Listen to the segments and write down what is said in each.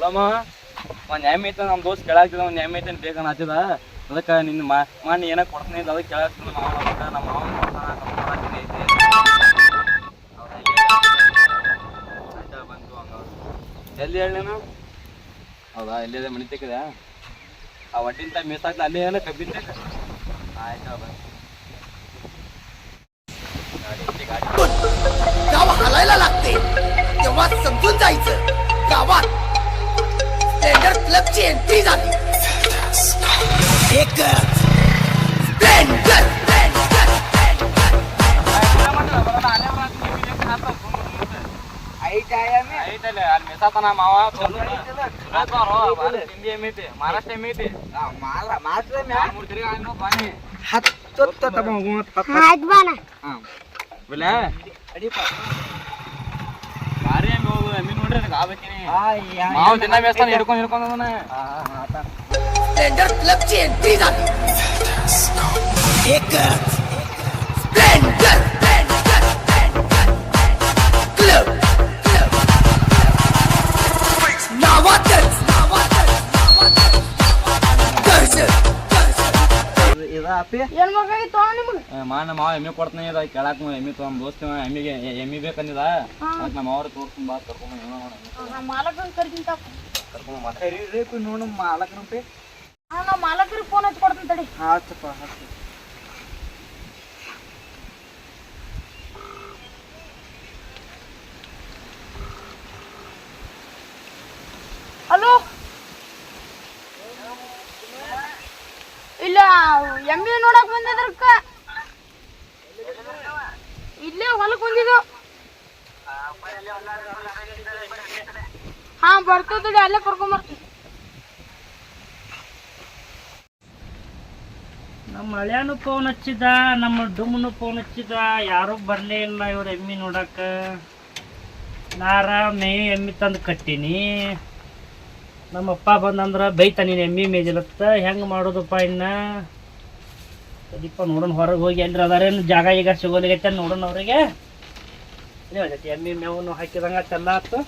ಅಲ್ಲಮ್ಮ ಒಂದು ಎಮ್ಮೆ ಐತೆ ನಮ್ಮ ದೋಸ್ತ್ ಕೇಳಾಗ್ತಿದ ಒಂದು ಎಮ್ಮೆ ಐತೆ ಬೇಕನ್ನ ಹತ್ತಿದ ಅದಕ್ಕೆ ನಿನ್ನ ಮಣ್ಣು ಏನಕ್ಕೆ ಕೊಡ್ತೀನಿ ಅಂತ ಅದಕ್ಕೆ ಕೇಳಾಗ್ತಿಲ್ಲ ನಮ್ಮ ಮಾವನ ಕೊಡ್ತಾನೆ ಐತಿ ಬಂತು ಹಂಗ ಎಲ್ಲಿ ಹೇಳಿ ನಾನು ಹೌದಾ ಎಲ್ಲಿದೆ ಮನೆ ತೆಗೆದ ಆ ಒಡ್ಡಿಂತ ಮಿಸ್ ಆಗ್ತದೆ ಅಲ್ಲಿ ಏನೋ ಕಬ್ಬಿನ ತೆಗ ಆಯ್ತಾ ಬಂತು गाव हलायला लागते तेव्हा समजून जायचं गावात स्प्लेंडर क्लबची एंट्री झाली एकच स्प्लेंडर ಅಲ್ಲಿ ಮೆಸಾತನ ಮಾವ ತಿಂಡಿ ಎಮ್ಮೈತಿ ಮಹಾರಾಷ್ಟ್ರ ಎಮ್ಮೈತಿ ಮೂರು ತಿರುಗಿ ಬಾನಿ ಭಾರಿ ಎಮ್ಮೆ ಹೋಗು ಎಮ್ಮೆ ನೋಡ್ರಿ ನನಗೆ ಆಗ್ಬೇಕೇನಿ ಮಾವ ದಿನ ಬೇಸ್ತಾನೆ ಹಿಡ್ಕೊಂಡ್ स्प्लेंडर क्लबची एंट्री झाली एकच स्प्लेंडर क्लब नावातच ಏನ್ ಬೇಕಾಗಿತ್ತು ನಿಮ್ಗೆ ಮಾನ ಮಾವ ಎಮ್ಮೆ ಕೊಡ್ತಾನೆ ಇದ ಕೇಳಾಕ ಎಮ್ಮೆ ತಗೊಂಡ್ ದೋಸ್ತ ಎಮ್ಮಿಗೆ ಎಮ್ಮೆ ಬೇಕಂದಿದ ಅದಕ್ಕೆ ನಮ್ಮ ಅವ್ರ ತೋರ್ಸ್ಕೊಂಡ್ ಬಾ ಕರ್ಕೊಂಡ್ ಮಾಲಕನ್ ಕರ್ಕಿಂತ ಕರ್ಕೊಂಡ್ ನೋಡ ಮಾಲಕನಂತೆ ನಾ ಮಾಲಕರಿಗೆ ಫೋನ್ ಹಚ್ಚಿ ಕೊಡ್ತೀನಿ ತಡಿ ಹಾಚಪ್ಪ ಹಲೋ ಇಲ್ಲ ಎಮ್ಮೆ ನೋಡಕ್ ಬಂದಿದ್ರಕ್ಕ ಇಲ್ಲೇ ಹೊಲಕ್ ಬಂದಿದ್ದು ಹಾ ಬರ್ತದ ಅಲ್ಲೇ ಕರ್ಕೊಂಬರ್ತೀನಿ ನಮ್ಮ ಹಳ್ಯಾನು ಫೋನ್ ಹಚ್ಚಿದ ನಮ್ಮ ಡುಮ್ನು ಫೋನ್ ಹಚ್ಚಿದ ಯಾರೂ ಬರಲೇ ಇಲ್ಲ ಇವ್ರು ಎಮ್ಮೆ ನೋಡಕ್ಕ ನಾರ ಮೇವು ಎಮ್ಮೆ ತಂದು ಕಟ್ಟೀನಿ ನಮ್ಮಪ್ಪ ಬಂದಂದ್ರೆ ಬೈತ ನೀನು ಎಮ್ಮೆ ಮೇಜಲತ್ತ ಹೆಂಗೆ ಮಾಡೋದಪ್ಪ ಇನ್ನು ಸರಿಪ್ಪ ನೋಡೋಣ ಹೊರಗೆ ಹೋಗಿ ಎಲ್ಲರ ಅದಾರೇನು ಜಾಗ ಈಗ ಸಿಗೋಲಿಗೈತೆ ನೋಡೋಣ ಅವ್ರಿಗೆ ಎಮ್ಮೆ ಮೇವನ್ನು ಹಾಕಿದಂಗೆ ಚೆಲ್ಲ ಆಯ್ತು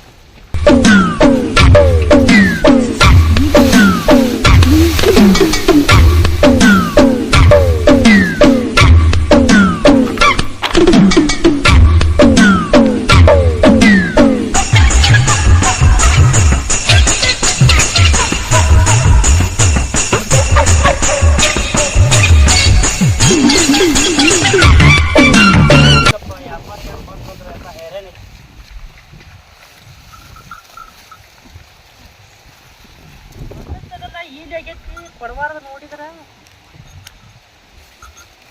ಕೊಡಬಾರ್ದು ನೋಡಿದ್ರ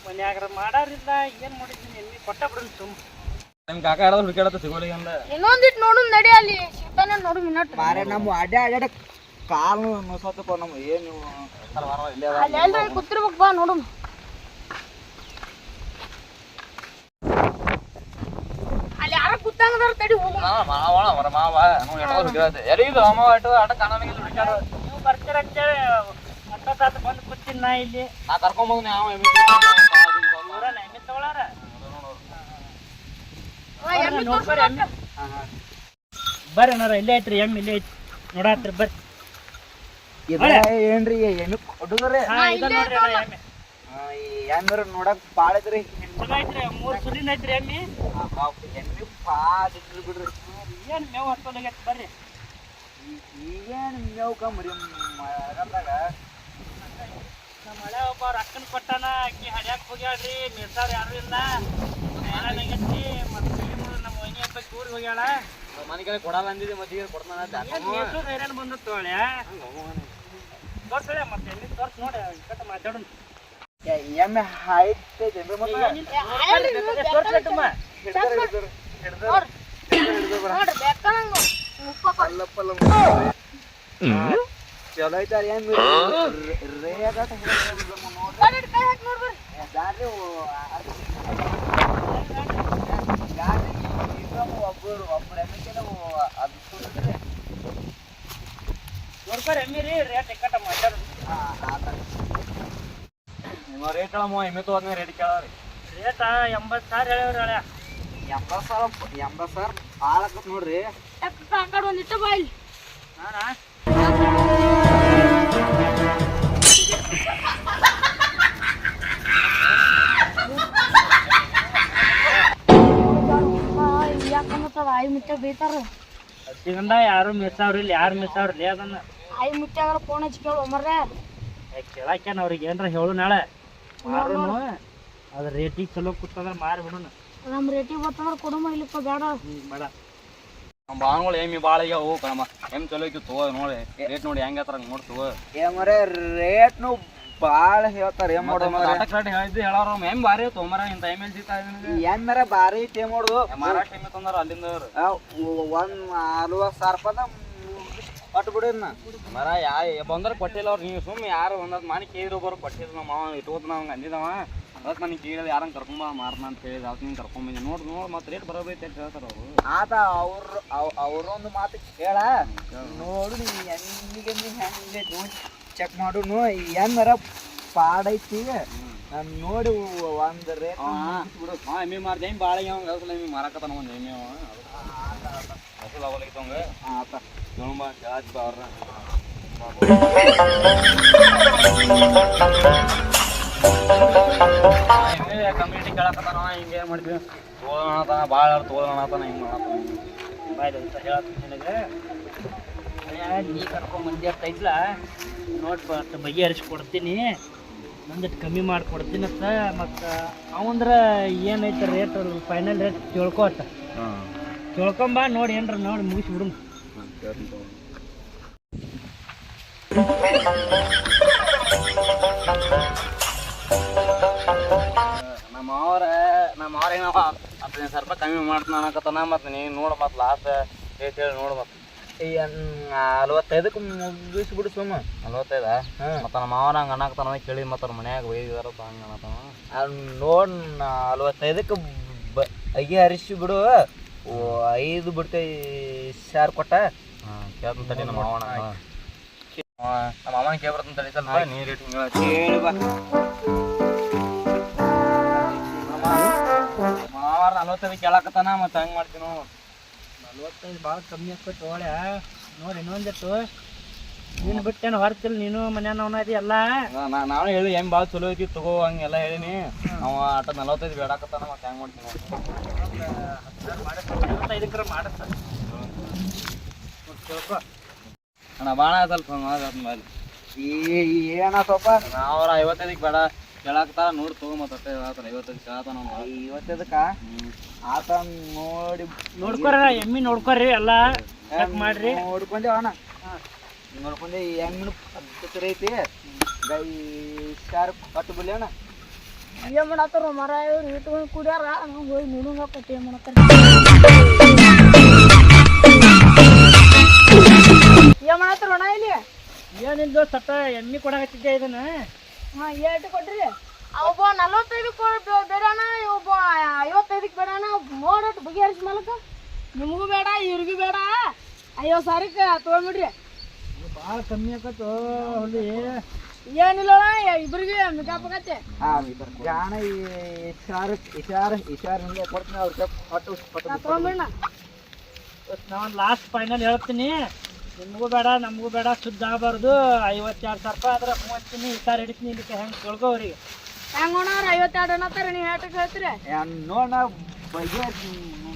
ಮನ್ಯಾಗ್ರ ಮಾಡಾರಿಲ್ಲ ಏನು ಮಾಡಿದ್ದೀನಿ ಎಮ್ಮೆ ಕೊಟ್ಟ ಬಿಡೋಣ ಸುಮ್ಮ ನಿಮ್ ಕಾಕ ಆಡೋದು ಹುಡುಕಾಡತ್ತ ಸಿಗೋಲಿಗೆ ಅಂದ ಇನ್ನೊಂದಿಟ್ಟು ನೋಡು ನಡಿ ಅಲ್ಲಿ ಸಿಗ್ತಾನೆ ನೋಡು ಮಿನಟ್ ಮಾರೆ ನಮ್ಮ ಅಡ್ಡ ಕಾಲು ನೋಸತ್ತಪ್ಪ ನಮ್ಮ ಏನು ನೀವು ಅಲ್ಲಿ ಎಲ್ರಿ ಕೂತಿರ್ಬೇಕು ಬಾ ನೋಡು ಅಲ್ಲಿ ಯಾರ ಕೂತಂಗದಾರ ತಡಿ ಹೋಗು ಮಾವ ಎಲ್ಲಿದು ಮಾವ ಆಟ ಕಾಣಂಗಿಲ್ಲ ಹುಡುಕಾಡ ನೀವು ಬರ್ತೀರ ಅಂತೇಳಿ ಹತ್ತ ಬಂದು ಕೂತೀನಿ ನಾ ಇಲ್ಲಿ ನಾ ಕರ್ಕೊಂಬೋಗ್ನಿ ಯಾವ ಎಮ್ಮೆ ಊರಲ್ಲ ಎಮ್ಮೆ ತಗೊಳಾರ ಎಮ್ಮೆ ನೋಡ್ಬರ್ರಿ ಎಮ್ಮೆ ಬರ್ರಿ ಅಣ್ಣಾರ ಇಲ್ಲೇ ಐತ್ರಿ ಎಮ್ಮೆ ಇಲ್ಲೇ ಐತಿ ನೋಡಾತ್ರಿ ಬರ್ರಿ ಏನ್ರಿ ಎಮ್ಮೆ ಕೊಡುದ್ರಿ ಇದ ನೋಡ್ರಿ ಅಣ್ಣ ಎಮ್ಮೆ ಹೆಂಗ್ರ ನೋಡಕ್ ಭಾಳ ಐತ್ರಿ ಚಲೋ ಐತ್ರಿ 3 ಸುಲಿನ ಐತ್ರಿ ಎಮ್ಮೆ ಎಮ್ಮೆ ಭಾಳ ಇದ್ರಿ ಬಿಡ್ರಿ ಏನು ಮೇವು ಹತ್ತೋಲಾಗೈತಿ ಬರ್ರಿ ಈಗೇನು ಮೇವು ಕಮ್ರಿ ಮಳೆಗಾಲದಾಗ ನಮ್ಮ ಹಳೆ ಒಬ್ಬ ರೊಕ್ಕನ ಕೊಟ್ಟಾನ ಆಕಿ ಹಡ್ಯಾಕ ಹೋಗ್ಯಾಳ್ರಿ ಮೇಸಾರ ಯಾರು ಇಲ್ಲ ಆಗೈತಿ ಮತ್ತೆ ನಮ್ಮ ವೈನಿ ಹಬ್ಬ ಊರಿಗೆ ಹೋಗ್ಯಾಳ ಮನೆಗೆ ಕೊಡಲ್ಲ ಅಂದಿದ್ದೆ ಮತ್ತೆ ಕೊಡ್ತಾನ ಮೇಸೂರು ಹೈರಾಣ ಬಂದತ್ತು ಒಳ್ಳೆ ತೋರ್ಸಳೆ ಮತ್ತೆ ಎಲ್ಲಿ ತೋರ್ಸಿ ನೋಡಿ ಕಟ್ಟ ಮಾತಾಡೋಣ ಎಮ್ಮೆ ಹೈಟ್ ಐತೇನ್ರಿ ಮತ್ತೆ ತೋರ್ಸಟ್ಟಮ್ಮ ನೋಡ್ರಿ ಬೇಕಂಗ ಚಲೋ ಐತಾರ ಎಮ್ಮೆ ರೇಗಾಟ ನೋಡಿ ಕೈ ಹಾಕಿ ನೋಡ್ರಿ ಗಾಡಿ ಒಬ್ಬರು ಎಮ್ಮೆ ಅದು ನೋಡ್ಬಾರ ಎಮ್ಮಿ ರೀ ರೇಟ್ ಕಟ್ಟ ಮಾತಾಡೋಣ ನಿಮ್ಮ ರೇಟ್ ಹೇಳಮ್ಮ ಎಮ್ಮೆ ತಗೋದ್ನ ರೇಟ್ ಕೇಳವ್ರಿ ರೇಟ 80,000 ಹೇಳವ್ರಿ ಹಳೆ 80,000 ಭಾಳ ಆಕತ್ ನೋಡ್ರಿ ಆ ಕಡೆ ಒಂದಿಟ್ಟು ಬಾ ಇಲ್ಲಿ ಯಾಕಂಬತ್ತದ ಆಯಿ ಮುಚ್ಚ ಬೈತಾರ ಹತ್ತಿಗಂಡ ಯಾರು ಮಿಸ್ ಅವ್ರಿಲ್ಲ ಯಾರು ಮಿಸ್ ಅವ್ರಲ್ಲಿ ಅದನ್ನ ಆಯಿ ಮುಚ್ಚಾಗ ಫೋನ್ ಹಚ್ಚಿ ಕೇಳು ಮರ್ರೆ ಕೇಳಾಕೇನ ಅವ್ರಿಗೆ ಏನ್ರ ಹೇಳು ನಾಳೆ ಮಾರುನು ಅದ್ರ ರೇಟಿಗೆ ಚಲೋ ಕೂತಂದ್ರ ಮಾರಿ ಬಿಡುನು ನಮ್ಮ ರೇಟಿಗೆ ಬರ್ತಂದ್ರೆ ಕೊಡಮ ಇಲ್ಲಪ್ಪ ಬೇಡ ಬೇಡ ನಮ್ಮ ಬಾಣಗಳು ಎಮ್ಮಿ ಭಾಳ ಈಗ ಹೋಗ್ ಕಣಮ್ಮ ಎಮ್ಮಿ ಚಲೋ ಐತಿ ತಗೋ ನೋಡಿ ರೇಟ್ ನೋಡಿ ಹೆಂಗೆ ಹೇಳ್ತಾರ ಹಂಗೆ ನೋಡಿ ತಗೋ ಮರೆ ರೇಟ್ನು ಭಾಳ ಹೇಳ್ತಾರೆ ಏನ್ ಮಾಡೋದು ಆಟಕ್ಕೆ ರೇಟ್ ಹೇಳಿದ್ದು ಹೇಳೋರು ಎಮ್ಮಿ ಭಾರಿ ತೊಗೊಂಬರ ಇಂಥ ಎಮ್ಮೆ ಸಿಗ್ತಾ ಏನ್ರ ಭಾರಿ ಐತಿ ಏನ್ ಮಾಡೋದು ಮಹಾರಾಷ್ಟ್ರ ಎಮ್ಮೆ ತಂದಾರ ಅಲ್ಲಿಂದ ಒಂದ್ 40,000 ರೂಪಾಯಿ ಕೊಟ್ಟು ಬಿಡಿನ ಮರ ಬಂದ್ರೆ ಕೊಟ್ಟಿಲ್ಲ ಅವ್ರು ನೀವು ಸುಮ್ಮನೆ ಯಾರು ಒಂದೊಂದು ಮನೆ ಕೇಳಿದ್ರು ಬರೋ ಕೊಟ್ಟಿದ್ರು ನಮ್ಮ ಮಾವ ಇಟ್ಕೋತ ಹಂಗೆ ಅಂದಿದವ ಅದಕ್ಕೆ ನನಗೆ ಕೇಳಿದ ಯಾರಂಗೆ ಕರ್ಕೊಂಬ ಮಾರನ ಅಂತ ಹೇಳಿದ ಅದಕ್ಕೆ ನೀನು ಕರ್ಕೊಂಬಂದಿ ನೋಡಿ ಮತ್ತೆ ರೇಟ್ ಬರೋಬೈತೆ ಅಂತ ಹೇಳ್ತಾರೆ ಅವರು ಆತ ಅವ್ರೊಂದು ಮಾತು ಕೇಳ ನೋಡು ನೀ ಎಮ್ಮಿಗೆ ಹೆಂಗೆ ಚೆಕ್ ಮಾಡುನು ಏನಾರ ಪಾಡೈತಿ ನೋಡಿ ಒಂದು ರೇಟ್ ಬಿಡು ಎಮ್ಮೆ ಮಾರ್ದೆ ಎಮ್ಮೆ ಭಾಳ ಅವ್ನು ಅಸಲು ಎಮ್ಮೆ ಮಾರಾಕತ್ತಾನ ಒಂದು ಎಮ್ಮೆ ಅವ ಅಸಲು ಅವಲೈತೆ ಅವಂಗೆ ಆತ ನೋಡಮ್ಮ ಕೇಳಾಚ್ ಬಾ ಅವ್ರನ್ನ ಕಮ್ಯುನಿಟಿ ಕೇಳಕತ್ತಾನ ಹಿಂಗೆ ಮಾಡ್ತೀವಿ ತೋಳಣತಾನ ಭಾಳ ತೋಳಣತಾನ ಹಿಂಗೆ ಮಾಡತ್ತಾನ ಬಾಯ್ದು ಅಂತ ಹೇಳತ್ತೀನಿ ನಿನಗೆ ನೀ ಕರ್ಕೊಂಬಂದಿ ಅಂತ ಐತ್ಲ ನೋಡಿ ಬಗೆಹರಿಸಿ ಕೊಡ್ತೀನಿ ಒಂದಿಟ್ಟು ಕಮ್ಮಿ ಮಾಡಿ ಕೊಡ್ತೀನಂತ ಮತ್ತು ಅವಂದ್ರ ಏನೈತೆ ರೇಟ್ ಫೈನಲ್ ರೇಟ್ ಕೇಳ್ಕೊತ ಕೇಳ್ಕೊಂಬ ನೋಡಿ ಏನ್ರ ನೋಡಿ ಮುಗಿಸ್ಬಿಡು ನಮ್ಮ ಅವ್ರ ಏನೋ 15,000 ರೂಪಾಯಿ ಕಮ್ಮಿ ಮಾಡ್ತಾನ ಅನ್ನಕತ್ತಾನ ಮತ್ತು ನೀನು ನೋಡು ಮತ್ತು ಲಾಸ್ಟ್ ರೇಟ್ ಹೇಳಿ ನೋಡು ಮತ್ತು 45ಕ್ಕೆ ಮುಗಿಸ್ಬಿಡು ಸುಮ್ಮ 45 ಮತ್ತು ನಮ್ಮ ಮಾವನ ಹಂಗೆ ಅನ್ನಕತ್ತಾನ ಕೇಳಿ ಮತ್ತು ಅವ್ರ ಮನ್ಯಾಗ ಒಯ್ದಿದಾರ ಹಂಗೆ ಅನ್ನತಾನ ನೋಡಿ 45ಕ್ಕೆ ಅಗಿ ಹರಿಸಿ ಬಿಡು 5 ಬಿಡ್ತೈ 1000 ಕೊಟ್ಟ ಕೇಳ್ತಾನೆ ತಡಿ ನಮ್ಮ ಮಾವನ ನಮ್ಮ ಮಾವನ ಕೇಳ್ಬರ್ತಂತ ತಡಿ ಸ್ವಲ್ಪ ನೀ ರೇಟ್ ಹೇಳಿ ಬಾ ಮಾವಾರ 45 ಕೇಳಕತ್ತಾನ ಮತ್ತು ಹೆಂಗೆ ಮಾಡ್ತೀವಿ ನಾವು 45 ಭಾಳ ಕಮ್ಮಿ ಆಗ್ತೈತೆ ಒಳ್ಳೆ ನೋಡಿ ಇನ್ನೊಂದಿಟ್ಟು ನೀನು ಬಿಟ್ಟೇನು ಹೊರ್ತಿಲ್ಲ ನೀನು ಮನ್ಯಾನವನ ಇದೆಯಲ್ಲ ನಾನು ಹೇಳಿ ಹೆಂಗೆ ಭಾಳ ಚಲೋ ಐತಿ ತಗೋ ಹಂಗೆಲ್ಲ ಹೇಳಿನಿ ನಾವು ಆಟ 45 ಬೇಡಾಕತ್ತಾನ ಮತ್ತು ಹೆಂಗೆ ಮಾಡ್ತೀವಿ ಇದಕ್ಕೆ ಮಾಡತ್ತ ಕೇಳ್ಕೊ ಅಣ್ಣ ಭಾಳ ಸ್ವಲ್ಪ ಮೇಲೆ ಏನ ಸ್ವಲ್ಪ ಅವ್ರ 55 ಬೇಡ ಕೇಳಾಕತ್ತಾರ ನೋಡಿ ತಗೋ ಮತ್ತೆ 55 ಕೇಳತ್ತಾನ 55ಕ್ಕ ಆತ ನೋಡಿ ನೋಡ್ಕೊರ ಎಮ್ಮಿ ನೋಡ್ಕೊರಿ ಎಲ್ಲ ಚೆಕ್ ಮಾಡ್ರಿ ನೋಡ್ಕೊಂಡೆ ಅಣ್ಣ ನೋಡ್ಕೊಂಡೆ ಹೆಂಗ್ ಪದ್ಧತಿ ಐತಿ ಗೈ 1000 ಕೊಟ್ಟು ಬಿಡ್ಲಿ ಅಣ್ಣ ಏನ್ ಮಾಡತ್ತಾರ ಮರ ಇವ್ರು ಇಟ್ಕೊಂಡು ಕುಡಿಯಾರ ನಾವು ಹೋಗಿ ನೋಡಂಗಪ್ಪ ಏನ್ ಮಾಡತ್ತಾರ ಏನ್ ಮಾಡತ್ತಾರ ಅಣ್ಣ ಇಲ್ಲಿ ಏನಿಲ್ಲ ಸತ್ತ ಎಮ್ಮಿ ಕೊಡಕತ್ತಿದ್ದೆ ಇದನ್ನ ಹಾ ಎಷ್ಟು ಕೊಟ್ರಿ ಒಬ್ಬ 45 ಬೇಡಣ ಒಬ್ಬ 55 ಬೇಡಣ ನೋಡಟ್ಟು ಬಗೆಹರಿಸಿ ಮಾಲಕ ನಿಮಗೂ ಬೇಡ ಇವ್ರಿಗೂ ಬೇಡ 50,000ಕ್ಕೆ ತೊಗೊಂಬಿಡ್ರಿ ಭಾಳ ಕಮ್ಮಿ ಆಕತ್ತು ಹೊಲಿ ಏನಿಲ್ಲ ಇಬ್ರಿಗೆ ಮಿಕಾಪಕತ್ತೆ ಜಾಣ ಇಶಾರ ಹಿಂಗೆ ಕೊಡ್ತೀನಿ ಅವ್ರಿಗೆ ಕೊಟ್ಟು ತೊಗೊಂಬಿಡ್ಣ ನಾನು ಲಾಸ್ಟ್ ಫೈನಲ್ ಹೇಳ್ತೀನಿ ನಿಮಗೂ ಬೇಡ ನಮಗೂ ಬೇಡ ಶುದ್ಧ ಆಗಬಾರ್ದು 52,000 ರೂಪಾಯಿ ಆದ್ರೆ ಮೂವತ್ತೀನಿ ಇಷ್ಟಾರು ಹಿಡಿತೀನಿ ಇದಕ್ಕೆ ಹೆಂಗೆ ಕೇಳ್ಕೊ ಅವ್ರಿಗೆ ಹೆಂಗೋಣವ್ರ 52 ಅನ್ನತ್ತಾರ ನೀವು ಹೇಟಕ್ಕೆ ಹೇಳ್ತೀರಿ ನೋಡ ಬಗೆಹರಿಸಿ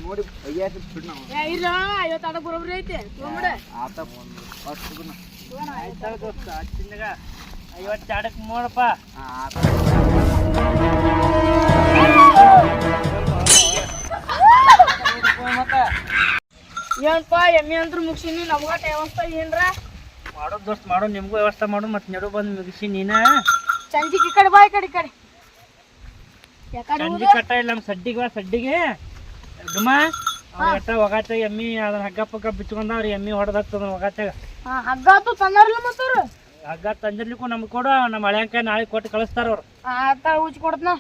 ನೋಡಿ ಬಗೆಹರಿಸಿ ಬಿಡು ನಾವು ಇಲ್ಲ 52 ಬರೋಬ್ರಿ ಐತಿ ತೊಗೊಂಬಿಡ ಆತ ಕೊಟ್ಟು ಆಯ್ತು ದೋಸ್ತ ಹಚ್ಚಿನಾಗ 52ಕ್ಕೆ ನೋಡಪ್ಪ ಆತ ಮತ್ತೆ ಏನಪ್ಪ ಎಮ್ಮೆ ಅಂದ್ರು ಮುಗಿಸಿನಿ ನಮ್ಗಾಟ ವ್ಯವಸ್ಥೆ ಏನ್ರ ಮಾಡೋದು ದೋಸ್ತ ಮಾಡು ನಿಮಗೂ ವ್ಯವಸ್ಥೆ ಮಾಡು ಮತ್ತು ನೆಡು ಬಂದು ಮುಗಿಸಿ ನೀನು ಸಂಜಿಗೆ ಈ ಕಡೆ ಬಾ ಈ ಕಡೆ ಯಾಕಡೆ ಸಂಜೆ ಕಟ್ಟ ಇಲ್ಲ ನಮ್ಮ ಸಡ್ಡಿಗೆ ಸಡ್ಡಿಗೆ ಡುಮ ಎಟ್ಟ ಒಗಾಟ ಎಮ್ಮಿ ಅದನ್ನ ಹಗ್ಗ ಪಗ್ಗ ಬಿಚ್ಕೊಂಡ ಅವ್ರು ಎಮ್ಮಿ ಹೊಡೆದತ್ತದ ಒಗಾಟಾಗ ಹಗ್ಗ ಆತು ತಂದಾರಲ್ಲ ಮತ್ತವ್ರು ಹಗ್ಗ ತಂದಿರ್ಲಿಕ್ಕೂ ನಮ್ಗೆ ಕೊಡು ನಮ್ಮ ಹಳೆಯಂಕ ನಾಳೆ ಕೊಟ್ಟು ಕಳಿಸ್ತಾರ ಅವ್ರು ಆತ ಉಚ್ಚಿ ಕೊಡ್ತನ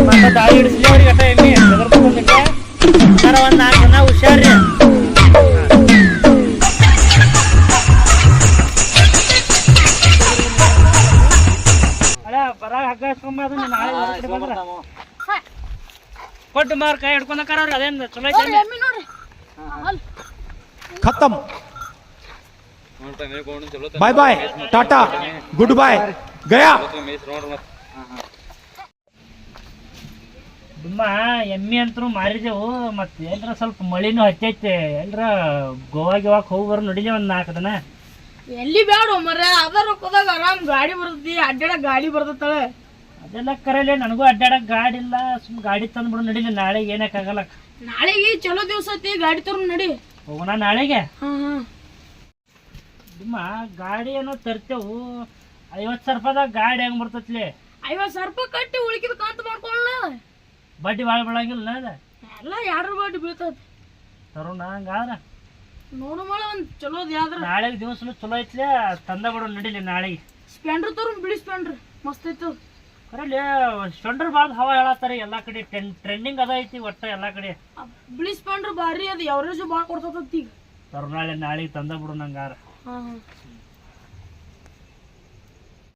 ಮತ್ತೆ ದಾಳಿ ಹಿಡಿಸ್ಲಿ ಅವ್ರಿಗೆ ಅಟ್ಟ ಎಮ್ಮಿ ಬೆದರ್ಕೊಂಡ್ಲಿಕ್ಕೆ ಒಂದು 4 ಜನ ಹುಷಾರ್ರಿ ಅಲ್ಲ ಬರಾಗ ಹಗ್ಗ ಹಚ್ಕೊಂಬ ಅದನ್ನ ನಾಳೆ ಹಾ, ಹೊರಗಡೆ ಬಂದ್ರ ಇಸ್ಕೊಂಬರ್ತಾವ. ಕೊಟ್ಟು ಮಾರ್ ಕೈ ಹಿಡ್ಕೊಂಡಕ್ಕಾರ ಅವ್ರಿಗೆ ಅದೇನು ಚಲೋ ಐತೆ ನೋಡ್ರಿ ಎಮ್ಮಿ ನೋಡ್ರಿ ಅಲ್ಲಿ खत्म ನೋಡ್ಪ ಮೇಲ್ ಕೊಂಡು ಚಲೋ bye bye tata good bye गया ಮೇಸ್ ನೋಡ್ರಿ ಮತ್ತೆ. ಡುಮ್ಮ ಎಮ್ಮಿ ಅಂತೂ ಮಾರಿದೆವು ಮತ್ತೆ ಎಲ್ರ ಸ್ವಲ್ಪ ಮಳಿನೂ ಹತ್ತೈತೆ ಎಲ್ರ ಗೋವಾ ಗಿವಾಕ್ ಹೋಗಿ ಬರೋ ನಡಿದೆ ಒಂದು 4 ದಿನ. ಎಲ್ಲಿ ಬೇಡ ಮರ ಅದ ರೊಕ್ಕದಾಗ ಆರಾಮ್ ಗಾಡಿ ಬರ್ತೈತಿ ಅಡ್ಡಾಡಕ್ ಗಾಡಿ ಬರ್ತೈತಳ ಅದೆಲ್ಲ ಕರೆಯಲ್ಲ ನನಗೂ ಅಡ್ಡಾಡಕ್ ಗಾಡಿ ಇಲ್ಲ ಸುಮ್ ಗಾಡಿ ತಂದ್ಬಿಡು ನಡಿಲಿ ನಾಳೆ ಏನಕ್ಕಾಗಲ್ಲ ನಾಳೆಗೆ ಚಲೋ ದಿವಸ ಐತಿ ಗಾಡಿ ತಗೊಂಡ್ ನಡಿ ಹೋಗೋಣ ನಾಳೆಗೆ. ಹಾ ಹಾ ಡುಮ್ಮ ಗಾಡಿ ಏನೋ ತರ್ತೇವು 50,000 ರೂಪಾಯಿದಾಗ ಗಾಡಿ ಹೆಂಗ್ ಬರ್ತೈತ್ಲಿ 50,000 ರೂಪಾಯಿ ಕಟ್ಟಿ ಉಳಿಕಿದ ಕಂತ ಮಾಡ್ಕೊಳ್ಳ ಬಡ್ಡಿ ಭಾಳ ಬೀಳಂಗಿಲ್ಲ ಅದ ಎಲ್ಲ 2 ಬಡ್ಡಿ ಬೀಳ್ತೈತಿ ತರೋಣ ಹಂಗಾದ್ರ ನೋಡು ಮಾಡ ಒಂದ್ ಚಲೋದ್ ಯಾವ್ದ್ರ ನಾಳೆಗೆ ದಿವಸನು ಚಲೋ ಐತ್ಲೆ ತಂದ ಬಿಡು ನಡಿಲಿ ನಾಳೆಗೆ. ಸ್ಪೆಂಡ್ರ್ ತಗೊಂಡ್ ಬಿಡಿ ಸ್ಪೆಂಡ್ರ್ ಮಸ್ತ್ ಐತಿ ಅದು. ಕರಲ್ಲಿ ಸ್ಪೆಂಡರ್ ಭಾಳ ಹವಾ ಹೇಳತ್ತಾರೆ ಎಲ್ಲಾ ಕಡೆ ಟ್ರೆಂಡಿಂಗ್ ಅದ ಐತಿ ಒಟ್ಟ ಎಲ್ಲಾ ಕಡೆ. ಆ ಬಿಳಿ ಸ್ಪೆಂಡ್ರ್ ಭಾರಿ ಅದು ಎವರೇಜ್ ಭಾಳ ಕೊಡ್ತೈತಿ ಈಗ ತರೋ ನಾಳೆಗೆ ತಂದ ಬಿಡು ನಂಗಾರ. ಹಾ ಹಾ